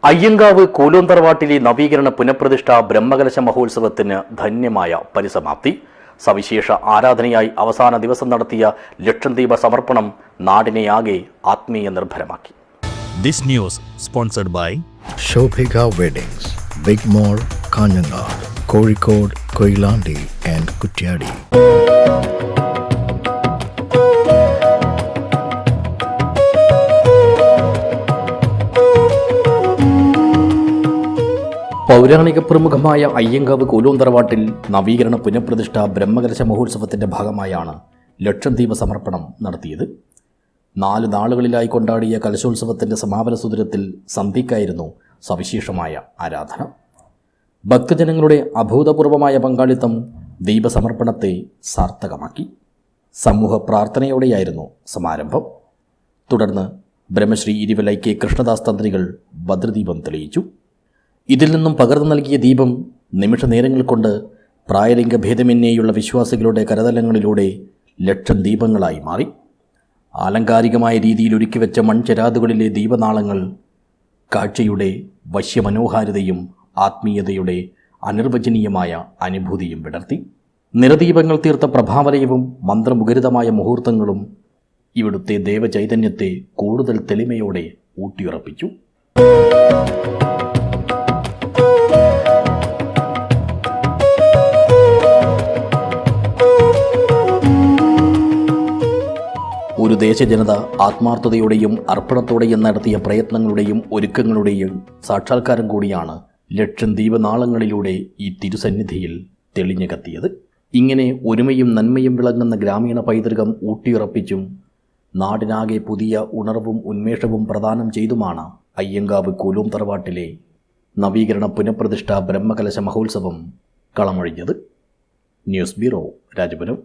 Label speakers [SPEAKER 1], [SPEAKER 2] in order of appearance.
[SPEAKER 1] അയ്യങ്കാവ് കൂലോന്തറവാട്ടിലെ നവീകരണ പുനഃപ്രതിഷ്ഠ ബ്രഹ്മകലശ മഹോത്സവത്തിന് ധന്യമായ പരിസമാപ്തി. സവിശേഷ ആരാധനയായി അവസാന ദിവസം നടത്തിയ ലക്ഷദ്വീപ സമർപ്പണം നാടിനെയാകെ ആത്മീയ നിർഭരമാക്കി.
[SPEAKER 2] This news sponsored by
[SPEAKER 3] Shobhika Weddings, Big Mall, Kanyanad, Kozhikode, Koilandi and Kutyadi.
[SPEAKER 1] പൗരാണിക പ്രമുഖമായ അയ്യങ്കാവ് കൂലോന്തറവാട്ടിൽ നവീകരണ പുനഃപ്രതിഷ്ഠ ബ്രഹ്മകലശ മഹോത്സവത്തിൻ്റെ ഭാഗമായാണ് ലക്ഷദ്വീപ സമർപ്പണം നടത്തിയത്. 4 നാളുകളിലായി കൊണ്ടാടിയ കലശോത്സവത്തിൻ്റെ സമാപന സുദിനത്തിൽ സന്ധ്യയ്ക്കായിരുന്നു സവിശേഷമായ ആരാധന. ഭക്തജനങ്ങളുടെ അഭൂതപൂർവമായ പങ്കാളിത്തം ദീപസമർപ്പണത്തെ സാർത്ഥകമാക്കി. സമൂഹ പ്രാർത്ഥനയോടെയായിരുന്നു സമാരംഭം. തുടർന്ന് ബ്രഹ്മശ്രീ ഇരുവലൈ കെ കൃഷ്ണദാസ് തന്ത്രികൾ ഭദ്രദീപം തെളിയിച്ചു. ഇതിൽ നിന്നും പകർന്നു നൽകിയ ദീപം നിമിഷ നേരങ്ങൾ കൊണ്ട് പ്രായലിംഗഭേദമന്യേയുള്ള വിശ്വാസികളുടെ കരതലങ്ങളിലൂടെ ലക്ഷം ദീപങ്ങളായി മാറി. ആലങ്കാരികമായ രീതിയിൽ ഒരുക്കിവെച്ച മൺചെരാതുകളിലെ ദീപനാളങ്ങൾ കാഴ്ചയുടെ വശ്യമനോഹാരിതയും ആത്മീയതയുടെ അനിർവചനീയമായ അനുഭൂതിയും വിടർത്തി. നിറദീപങ്ങൾ തീർത്ത പ്രഭാവലയവും മന്ത്രമുഖരിതമായ മുഹൂർത്തങ്ങളും ഇവിടുത്തെ ദേവചൈതന്യത്തെ കൂടുതൽ തെളിമയോടെ ഊട്ടിയുറപ്പിച്ചു. ഒരു ദേശജനത ആത്മാർത്ഥതയോടെയും അർപ്പണത്തോടെയും നടത്തിയ പ്രയത്നങ്ങളുടെയും ഒരുക്കങ്ങളുടെയും സാക്ഷാത്കാരം കൂടിയാണ് ലക്ഷം ദീപനാളങ്ങളിലൂടെ ഈ തിരുസന്നിധിയിൽ തെളിഞ്ഞു കത്തിയത്. ഇങ്ങനെ ഒരുമയും നന്മയും വിളങ്ങുന്ന ഗ്രാമീണ പൈതൃകം ഊട്ടിയുറപ്പിച്ചും നാടിനാകെ പുതിയ ഉണർവും ഉന്മേഷവും പ്രദാനം ചെയ്തുമാണ് അയ്യങ്കാവ് കൂലോന്തറവാട്ടിലെ നവീകരണ പുനഃപ്രതിഷ്ഠ ബ്രഹ്മകലശ മഹോത്സവം കളമൊഴിഞ്ഞത്. News bureau, Rajapuram.